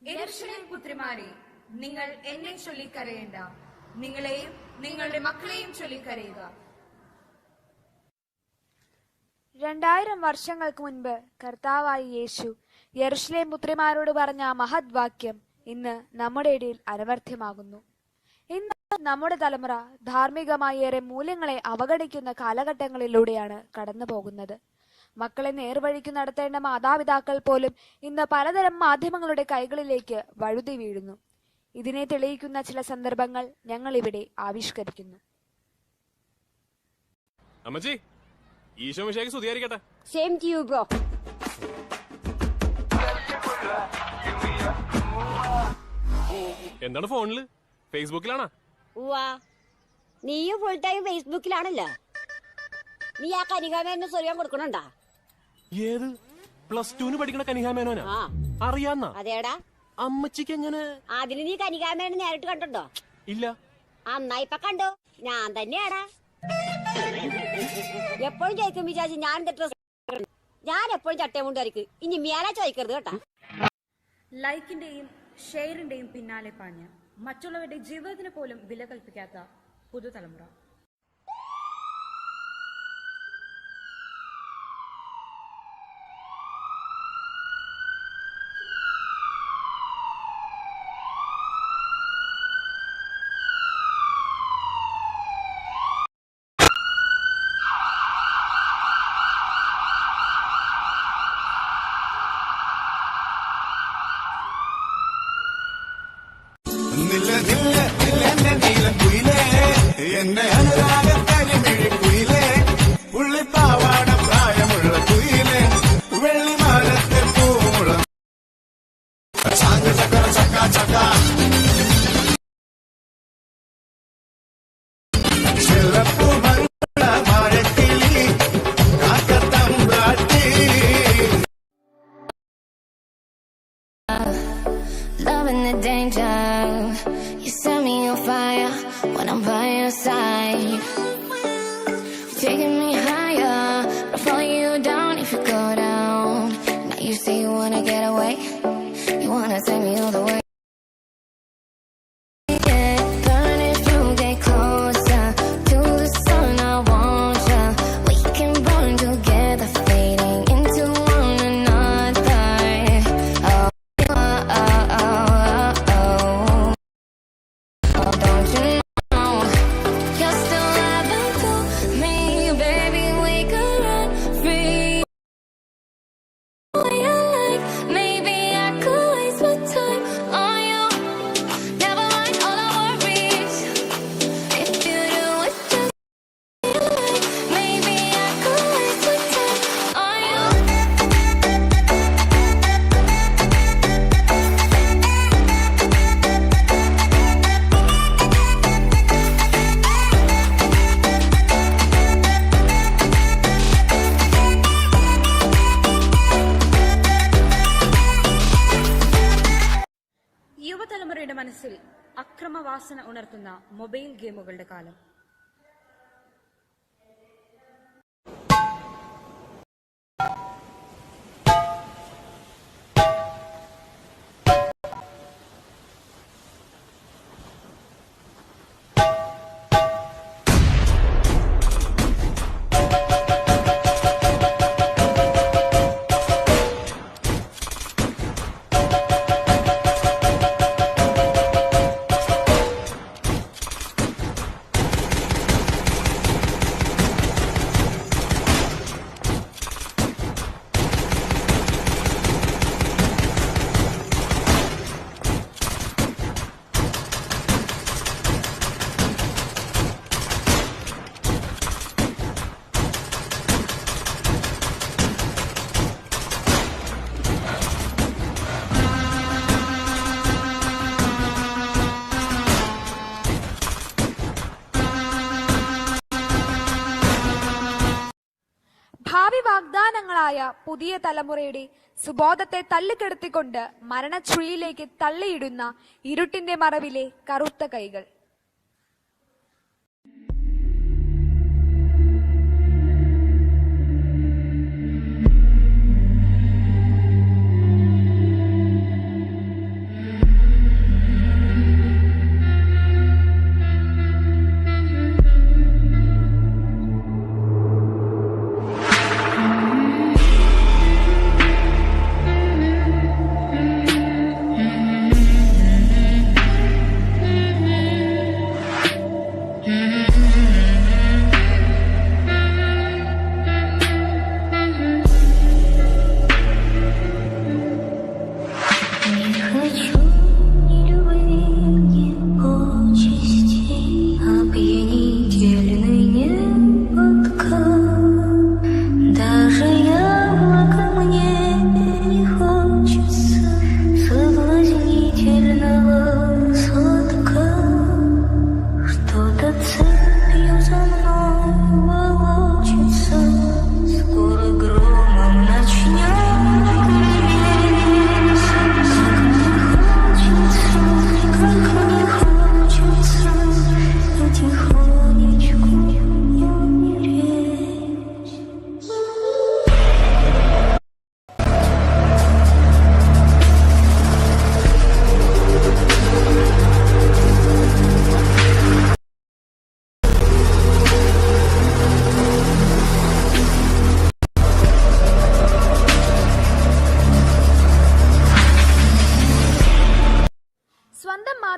യെരൂശലേം പുത്രിമാരെ, നിങ്ങൾ എന്നെ ചൊല്ലിക്കരയേണ്ട, നിങ്ങളെയും നിങ്ങളുടെ മക്കളെയും ചൊല്ലിക്കരയുക. 2000 വർഷങ്ങൾക്ക് മുൻപ് കർത്താവായ യേശു യെരൂശലേം പുത്രിമാരോട് പറഞ്ഞ മഹത് വാക്യം ഇന്ന് നമ്മുടെ ഇടയിൽ അനവർത്ഥ്യമാകുന്നു. ഇന്ന് നമ്മുടെ തലമുറ ധാർമ്മികമായി ഏറെ മൂല്യങ്ങളെ അവഗണിക്കുന്ന കാലഘട്ടങ്ങളിലൂടെയാണ് കടന്നു പോകുന്നത്. മക്കളെ നേർവഴിക്ക് നടത്തേണ്ട മാതാപിതാക്കൾ പോലും ഇന്ന് പലതരം മാധ്യമങ്ങളുടെ കൈകളിലേക്ക് വഴുതി വീഴുന്നു. ഇതിനെ തെളിയിക്കുന്ന ചില സന്ദർഭങ്ങൾ ഞങ്ങൾ ഇവിടെ ആവിഷ്കരിക്കുന്നു. അമ്മച്ചി, ഈശോ മിശിഹായ്ക്ക് സ്തുതിയായിരിക്കട്ടെ. Same to you bro. എന്താണ് ഫോണില്? ഫേസ്ബുക്കിലാണോ? ഉവാ, നീയും ഫുൾ ടൈം ഫേസ്ബുക്കിലാണല്ലോ. നീ ആ കനികാമേനെ സ്വയം കൊടുക്കണണ്ടാ? ഏത് +2 പഠിക്കണ കനികാമേനോനാ? ആ, അറിയാന്നാ? അതേടാ. അമ്മച്ചിക്ക് എങ്ങനെ? അതിന് നീ കനികാമേനെ നേരിട്ട് കണ്ടോ? ഇല്ല. അന്നാ ഇപ്പൊ കണ്ടു. ഞാൻ തന്നെയാടാ. എപ്പോഴും ചോദിക്കും വിചാരിച്ചു ഞാൻ ഡ്രസ്. ഞാൻ എപ്പോഴും ചട്ടയും കൊണ്ടായിരിക്കും. ഇനി മേലെ ചോദിക്കരുത് കേട്ടാ. ലൈക്കിന്റെയും ഷെയറിന്റെയും പിന്നാലെ പാഞ്ഞ് മറ്റുള്ളവരുടെ ജീവിതത്തിന് പോലും വില കൽപ്പിക്കാത്ത പുതുതലമുറ. എന്റെ അനുരാഗത്തരിമിഴിക്കുയിലേ, പുള്ളിപ്പാവാട പ്രായമുള്ള കുയിലേ, വെള്ളിമാലത്തെ പൂമുളം ചാങ്ക ചക്കര ചക്ക ചക്ക ചെല്ലപ്പൂ മഴക്കിളി കാക്കത്തമ്പാട്ടി. Loving the danger, you set me on fire when I'm by your side. You're taking me higher, I'll follow you down if you go down. Now you say you wanna get away, you wanna take me all the way. Yeah, burn if you get closer to the sun, I want ya. We can burn together, fading into one another. Oh, don't you know you're still loving through me, baby? We could run free. Way I like, maybe I could waste my time on you. Never mind all our worries. If you do it just like, maybe I could waste my time on you. യുവതലമുറയുടെ മനസ്സിൽ അക്രമവാസന ഉണർത്തുന്ന mobile ഗെയിമുകളുടെ കാലം. ഭാവി വാഗ്ദാനങ്ങളായ പുതിയ തലമുറയുടെ സുബോധത്തെ തള്ളിക്കെടുത്തിക്കൊണ്ട് മരണച്ചുഴിയിലേക്ക് തള്ളിയിടുന്ന ഇരുട്ടിന്റെ മറവിലെ കറുത്ത കൈകൾ.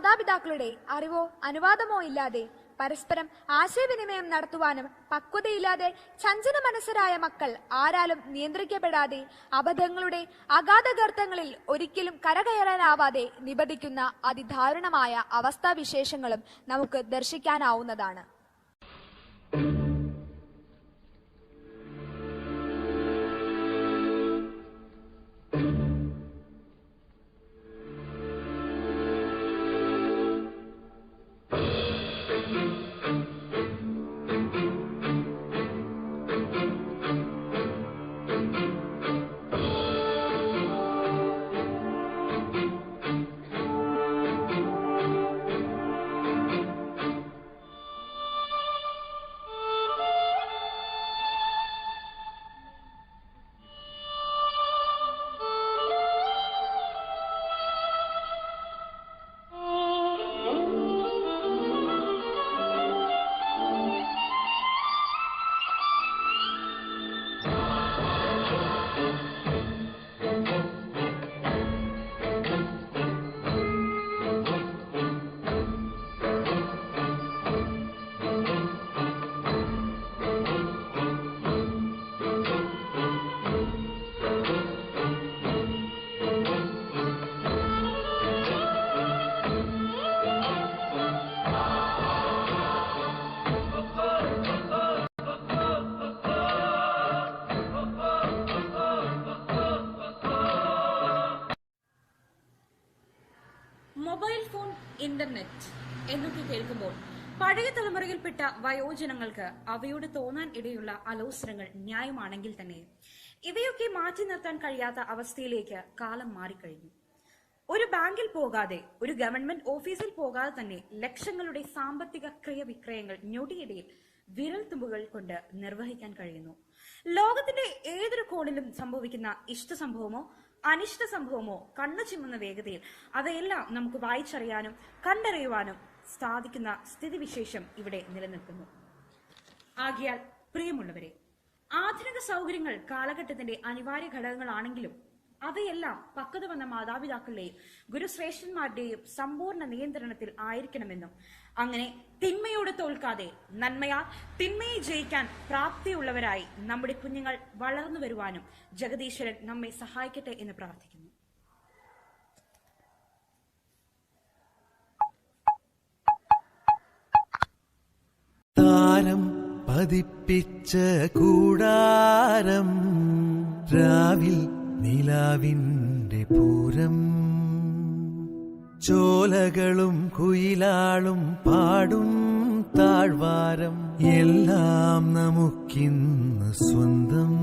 മാതാപിതാക്കളുടെ അറിവോ അനുവാദമോ ഇല്ലാതെ പരസ്പരം ആശയവിനിമയം നടത്തുവാനും പക്വതയില്ലാതെ ചഞ്ചല മനസ്സരായ മക്കൾ ആരാലും നിയന്ത്രിക്കപ്പെടാതെ അബദ്ധങ്ങളുടെ അഗാധഗർത്തങ്ങളിൽ ഒരിക്കലും കരകയറാനാവാതെ നിബദിക്കുന്ന അതിദാരുണമായ അവസ്ഥാവിശേഷങ്ങളും നമുക്ക് ദർശിക്കാനാവുന്നതാണ്. മൊബൈൽ ഫോൺ, ഇന്റർനെറ്റ് എന്നൊക്കെ കേൾക്കുമ്പോൾ പഴയ തലമുറയിൽപ്പെട്ട വയോജനങ്ങൾക്ക് അവയോട് തോന്നാൻ ഇടയുള്ള അലോസരങ്ങൾ ന്യായമാണെങ്കിൽ തന്നെ ഇവയൊക്കെ മാറ്റി നിർത്താൻ കഴിയാത്ത അവസ്ഥയിലേക്ക് കാലം മാറിക്കഴിഞ്ഞു. ഒരു ബാങ്കിൽ പോകാതെ, ഒരു ഗവൺമെന്റ് ഓഫീസിൽ പോകാതെ തന്നെ ലക്ഷങ്ങളുടെ സാമ്പത്തിക ക്രയവിക്രയങ്ങൾ ഞൊടിയിടയിൽ വിരൽ തുമ്പുകൾ കൊണ്ട് നിർവഹിക്കാൻ കഴിയുന്നു. ലോകത്തിന്റെ ഏതൊരു കോണിലും സംഭവിക്കുന്ന ഇഷ്ട സംഭവമോ അനിഷ്ട സംഭവമോ കണ്ണു ചിമ്മുന്ന വേഗതയിൽ അവയെല്ലാം നമുക്ക് വായിച്ചറിയാനും കണ്ടറിയുവാനും സാധിക്കുന്ന സ്ഥിതിവിശേഷം ഇവിടെ നിലനിൽക്കുന്നു. ആകയാൽ പ്രിയമുള്ളവരെ, ആധുനിക സൗകര്യങ്ങൾ കാലഘട്ടത്തിന്റെ അനിവാര്യ ഘടകങ്ങളാണെങ്കിലും അവയെല്ലാം പക്വത വന്ന മാതാപിതാക്കളുടെയും ഗുരുശ്രേഷ്ഠന്മാരുടെയും സമ്പൂർണ്ണ നിയന്ത്രണത്തിൽ ആയിരിക്കണമെന്നും അങ്ങനെ തിന്മയോട് തോൽക്കാതെ നന്മയാൽ തിന്മയെ ജയിക്കാൻ പ്രാപ്തിയുള്ളവരായി നമ്മുടെ കുഞ്ഞുങ്ങൾ വളർന്നു വരുവാനും ജഗദീശ്വരൻ നമ്മെ സഹായിക്കട്ടെ എന്ന് പ്രാർത്ഥിക്കുന്നു. താരം പതിപ്പിച്ച കൂടാരം, രാവിൽ നിലാവിന്റെ പൂരം, ചോലകളും കുയിലാളും പാടും താഴ്വാരം, എല്ലാം നമുക്കിന്ന് സ്വന്തം.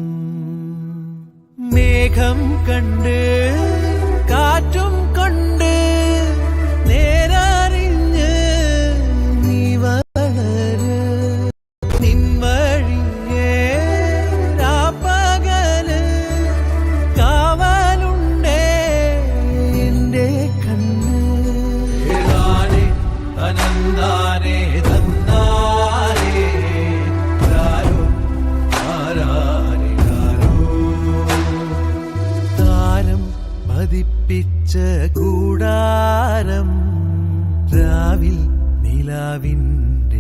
മേഘം കണ്ട് കാറ്റും കൊണ്ട് നേരറിഞ്ഞ് നീ വളര്, നിൻവഴിയേ രാപ്പകല് കാവലുണ്ടേ എന്റെ കണ്ണ്. തനന്താനേ തന്നാരേ രാരോ ആരാരോ. താരം പതിപ്പിച്ച കൂടാരം, രാവിൽ നിലാവിന്റെ